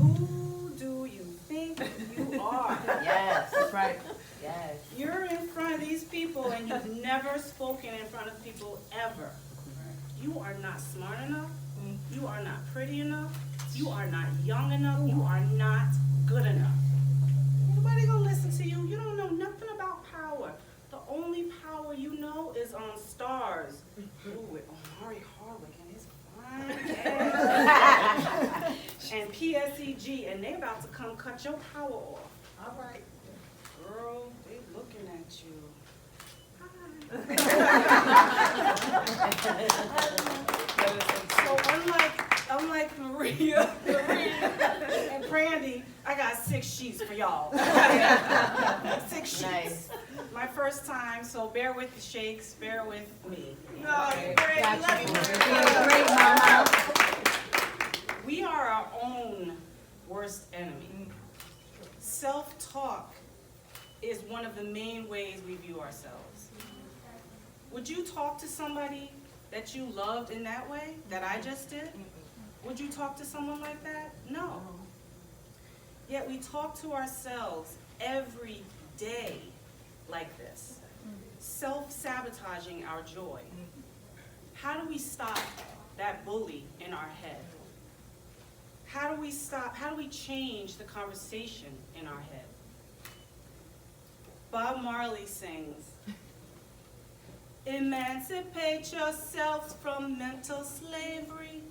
Who do you think you are? Yes, that's right. Yes. You're in front of these people and you've never spoken in front of people ever. You are not smart enough. You are not pretty enough. You are not young enough. You are not good enough. Nobody gonna listen to you. You don't know nothing about power. The only power you know is on stars. Ooh, with Omari Hardwick and his fine ass. And PSEG, and they about to come cut your power off. All right. Girl, they looking at you. So unlike Maria and Brandy, I got 6 sheets for y'all. 6 sheets. Nice. My first time, so bear with the shakes, bear with me. No, Okay. great. Great, Mama. We are our own worst enemy. Self-talk is one of the main ways we view ourselves. Would you talk to somebody that you loved in that way, that I just did? Would you talk to someone like that? No. Yet we talk to ourselves every day like this, self-sabotaging our joy. How do we stop that bully in our head? How do we change the conversation in our head? Bob Marley sings, "Emancipate yourselves from mental slavery.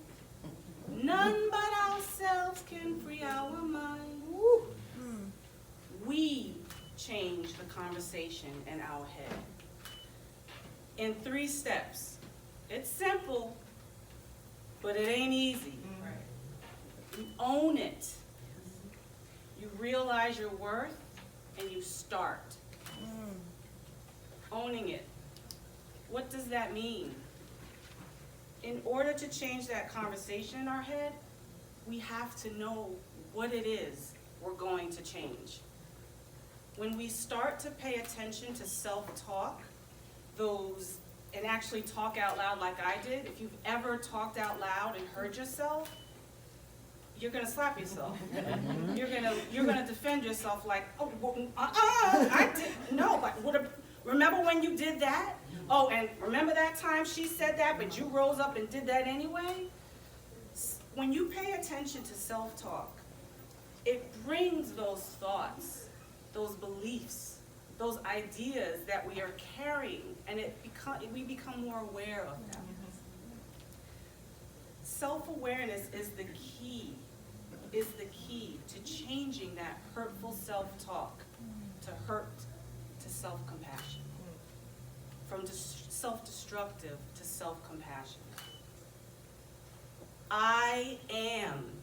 None but ourselves can free our mind." Woo. We change the conversation in our head in 3 steps. It's simple, but it ain't easy. You own it. You realize your worth and you start. Owning it. What does that mean? In order to change that conversation in our head, we have to know what it is we're going to change. When we start to pay attention to self-talk, and actually talk out loud like I did, if you've ever talked out loud and heard yourself, you're gonna slap yourself. You're gonna defend yourself like, oh, I did no, but remember when you did that? Oh, and remember that time she said that, but you rose up and did that anyway? When you pay attention to self-talk, it brings those thoughts, those beliefs, those ideas that we are carrying, and we become more aware of them. Self-awareness is the key to changing that hurtful self-talk to self-compassion, from self-destructive to self-compassion. I am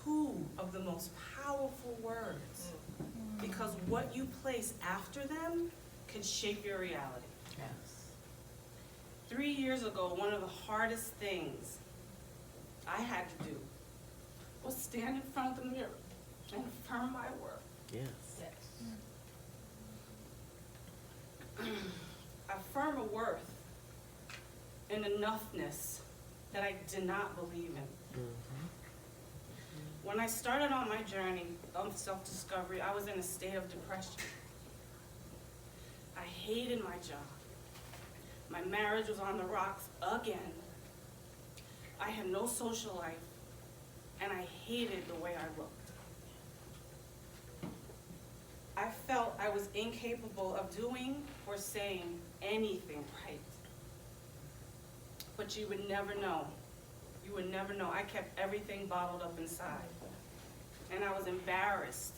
2 of the most powerful words, because what you place after them can shape your reality. Yes. 3 years ago, one of the hardest things I had to do was stand in front of the mirror and affirm my worth. Yes. Affirm a worth and enoughness that I did not believe in. When I started on my journey of self-discovery, I was in a state of depression. I hated my job. My marriage was on the rocks again. I had no social life, and I hated the way I looked. I felt I was incapable of doing or saying anything right. But you would never know. You would never know. I kept everything bottled up inside. And I was embarrassed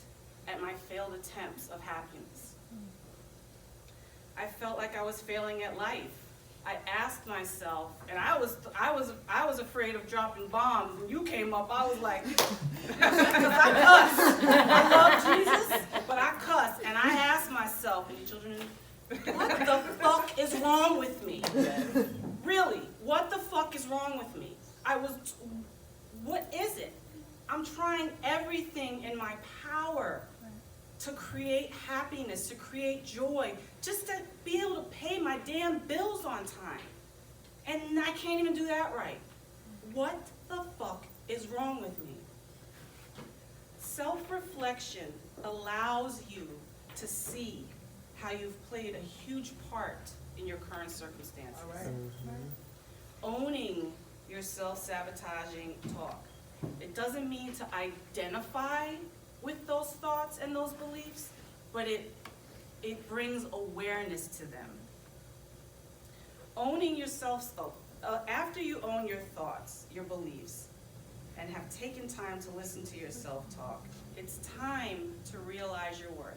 at my failed attempts of happiness. I felt like I was failing at life. I asked myself, and I was afraid of dropping bombs. When you came up, I was like, because I cuss. I love Jesus, but I cuss. And I asked myself, and you children, what the fuck is wrong with me? Really, what the fuck is wrong with me? What is it? I'm trying everything in my power to create happiness, to create joy, just to be able to pay my damn bills on time. And I can't even do that right. What the fuck is wrong with me? Self-reflection allows you to see how you've played a huge part in your current circumstances. All right. Owning your self-sabotaging talk. It doesn't mean to identify with those thoughts and those beliefs, but it brings awareness to them. Owning yourself, after you own your thoughts, your beliefs, and have taken time to listen to your self-talk, it's time to realize your worth.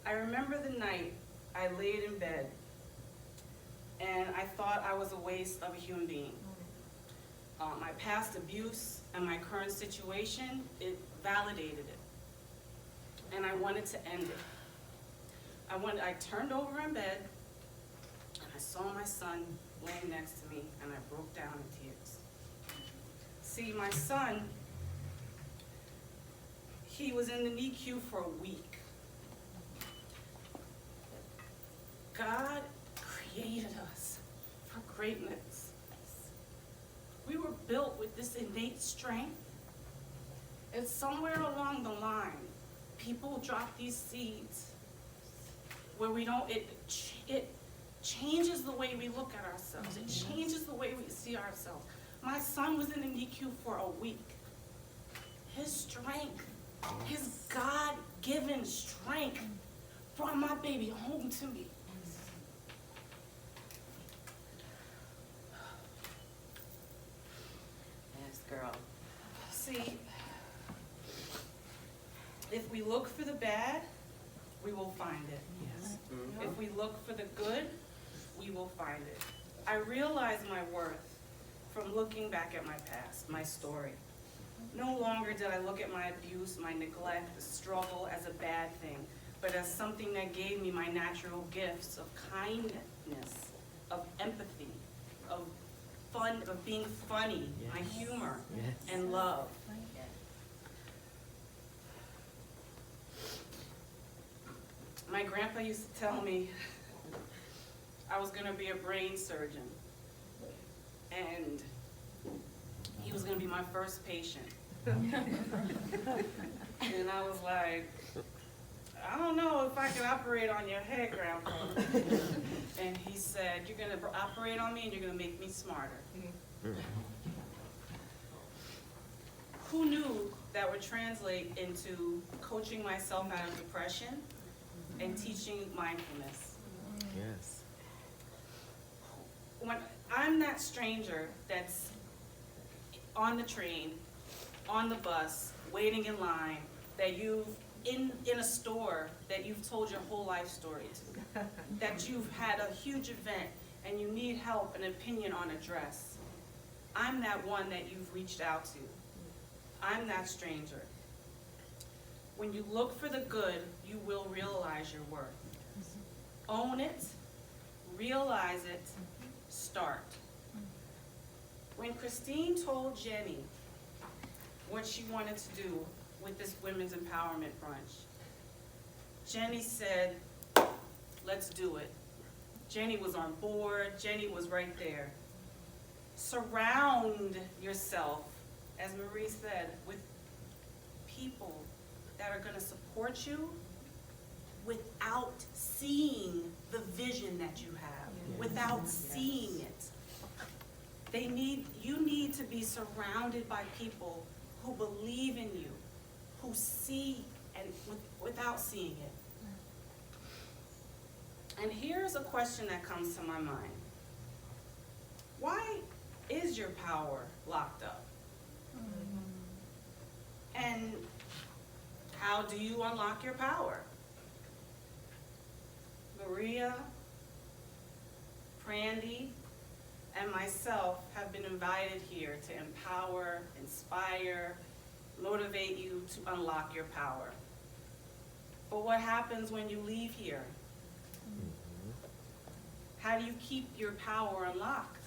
I remember the night I laid in bed and I thought I was a waste of a human being. My past abuse and my current situation, it validated it. And I wanted to end it. I turned over in bed and I saw my son laying next to me and I broke down in tears. See, my son, he was in the NICU for a week. God created us for greatness. We were built with this innate strength. And somewhere along the line, people drop these seeds where we don't, it changes the way we look at ourselves. It changes the way we see ourselves. My son was in the NICU for a week. His strength, his God-given strength brought my baby home to me. Yes, girl. See, if we look for the bad, we will find it. Yes. If we look for the good, we will find it. I realize my worth from looking back at my past, my story. No longer did I look at my abuse, my neglect, the struggle as a bad thing, but as something that gave me my natural gifts of kindness, of empathy, of fun, of being funny, my humor, and love. Yes. My grandpa used to tell me I was gonna be a brain surgeon. And he was gonna be my first patient. And I was like, I don't know if I can operate on your head, Grandpa. And he said, you're gonna operate on me and you're gonna make me smarter. Who knew that would translate into coaching myself out of depression and teaching mindfulness? Yes. When I'm that stranger that's on the train, on the bus, waiting in line, that you've, in a store that you've told your whole life story to, that you've had a huge event and you need help, an opinion on a dress. I'm that one that you've reached out to. I'm that stranger. When you look for the good, you will realize your worth. Own it, realize it, start. When Christine told Jenny what she wanted to do with this women's empowerment brunch, Jenny said, let's do it. Jenny was on board, Jenny was right there. Surround yourself, as Marie said, with people that are gonna support you without seeing the vision that you have, without seeing it. You need to be surrounded by people who believe in you, who see and without seeing it. And here's a question that comes to my mind. Why is your power locked up? And how do you unlock your power? Maria, Prandy, and myself have been invited here to empower, inspire, motivate you to unlock your power. But what happens when you leave here? How do you keep your power unlocked?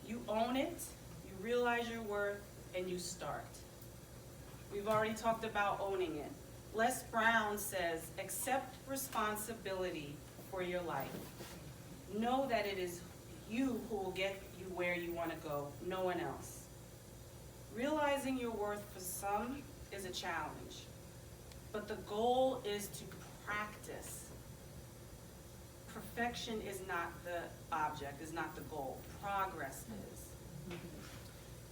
You own it, you realize your worth, and you start. We've already talked about owning it. Les Brown says, accept responsibility for your life. Know that it is you who will get you where you want to go, no one else. Realizing your worth for some is a challenge, but the goal is to practice. Perfection is not the object, is not the goal. Progress is.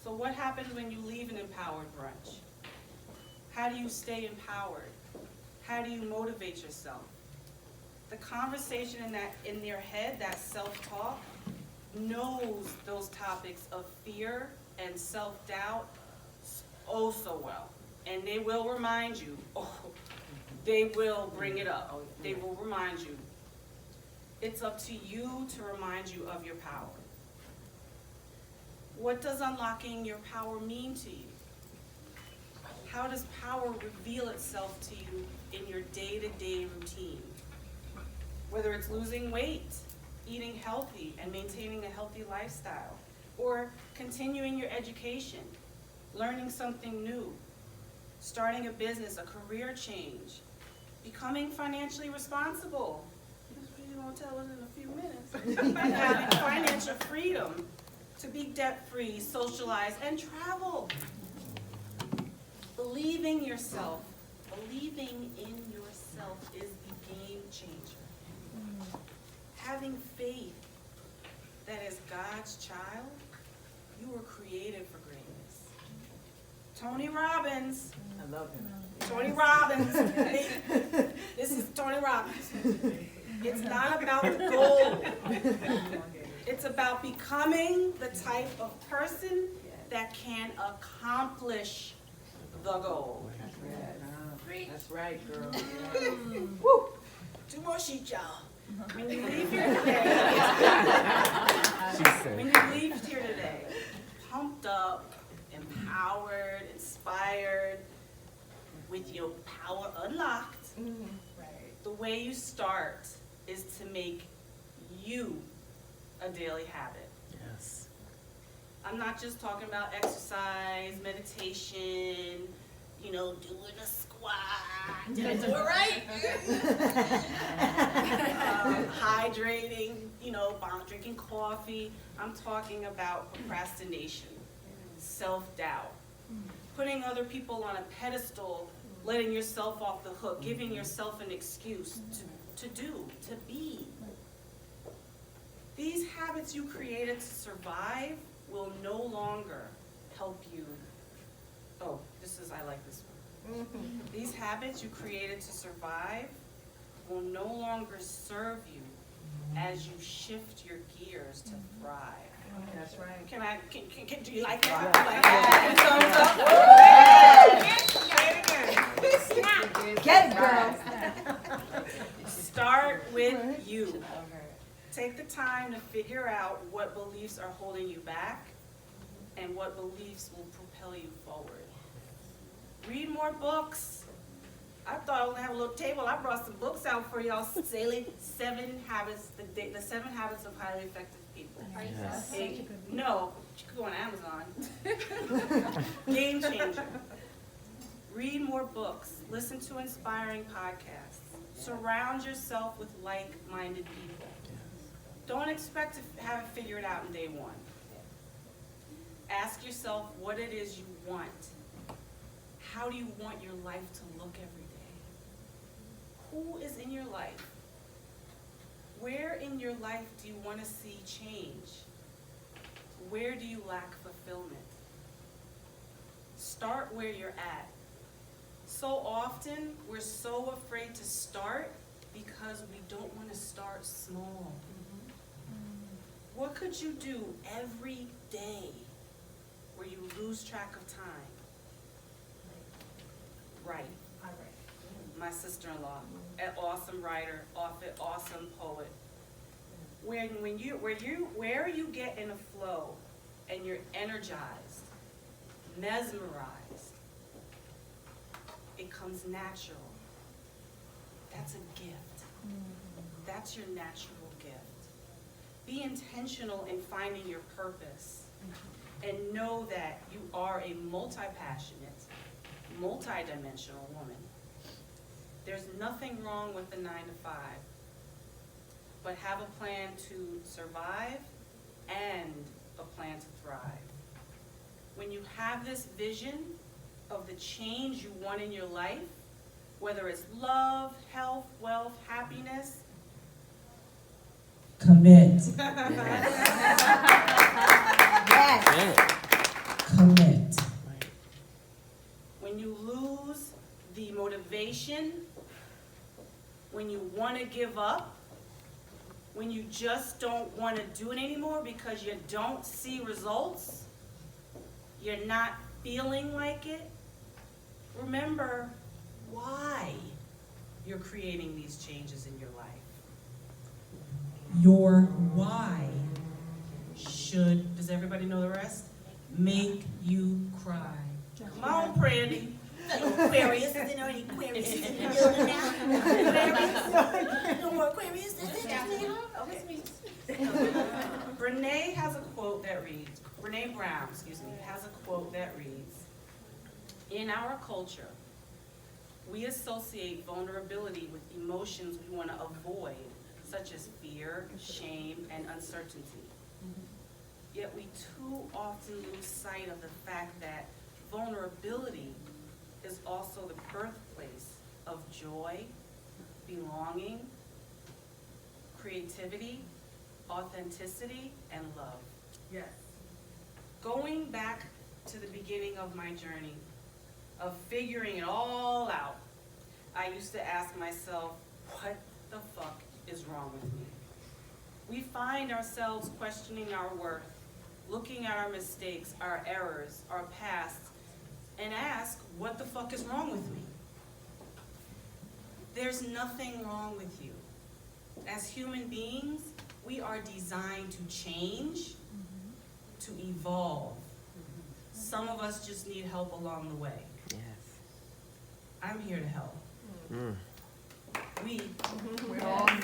So what happens when you leave an empowered brunch? How do you stay empowered? How do you motivate yourself? The conversation in their head, that self-talk, knows those topics of fear and self-doubt oh so well. And they will remind you, they will bring it up. They will remind you. It's up to you to remind you of your power. What does unlocking your power mean to you? How does power reveal itself to you in your day-to-day routine? Whether it's losing weight, eating healthy, and maintaining a healthy lifestyle, or continuing your education, learning something new, starting a business, a career change, becoming financially responsible. That's what you're gonna tell us in a few minutes. And having financial freedom to be debt-free, socialize, and travel. Believing in yourself is the game changer. Having faith that as God's child, you were created for greatness. Tony Robbins. I love him. Tony Robbins. This is Tony Robbins. It's not about the goal. It's about becoming the type of person that can accomplish the goal. That's right, girl. Woo! Two more sheets, y'all. When you leave here today, pumped up, empowered, inspired, with your power unlocked, the way you start is to make you a daily habit. Yes. I'm not just talking about exercise, meditation, doing a squat. Did I do it right? Hydrating, drinking coffee. I'm talking about procrastination, self-doubt, putting other people on a pedestal, letting yourself off the hook, giving yourself an excuse to be. These habits you created to survive will no longer help you. I like this one. These habits you created to survive will no longer serve you as you shift your gears to thrive. That's right. Do you like that? Get it, girl. Start with you. Take the time to figure out what beliefs are holding you back and what beliefs will propel you forward. Read more books. I thought I was gonna have a little table. I brought some books out for y'all. The 7 Habits of Highly Effective People. Yes. No, you could go on Amazon. Game changer. Read more books. Listen to inspiring podcasts. Surround yourself with like-minded people. Don't expect to have it figured out in day one. Ask yourself what it is you want. How do you want your life to look every day? Who is in your life? Where in your life do you want to see change? Where do you lack fulfillment? Start where you're at. So often, we're so afraid to start because we don't want to start small. What could you do every day where you lose track of time? Write. My sister-in-law, an awesome writer, awesome poet. Where you get in a flow and you're energized, mesmerized, it comes natural. That's a gift. That's your natural gift. Be intentional in finding your purpose and know that you are a multi-passionate, multi-dimensional woman. There's nothing wrong with the 9 to 5, but have a plan to survive and a plan to thrive. When you have this vision of the change you want in your life, whether it's love, health, wealth, happiness, Commit. Yes. Commit. when you lose the motivation, when you want to give up, when you just don't want to do it anymore because you don't see results, you're not feeling like it, remember why you're creating these changes in your life. Your why should, does everybody know the rest? Make you cry. Come on, Brandy. Aquarius, is there any Aquarius in the building now? Aquarius? No more Aquarius? Brene has a quote that reads, Brene Brown, has a quote that reads, in our culture, we associate vulnerability with emotions we want to avoid, such as fear, shame, and uncertainty. Yet we too often lose sight of the fact that vulnerability is also the birthplace of joy, belonging, creativity, authenticity, and love. Yes. Going back to the beginning of my journey of figuring it all out, I used to ask myself, what the fuck is wrong with me? We find ourselves questioning our worth, looking at our mistakes, our errors, our past, and ask, what the fuck is wrong with me? There's nothing wrong with you. As human beings, we are designed to change, to evolve. Some of us just need help along the way. Yes. I'm here to help. Mm. We We're all here.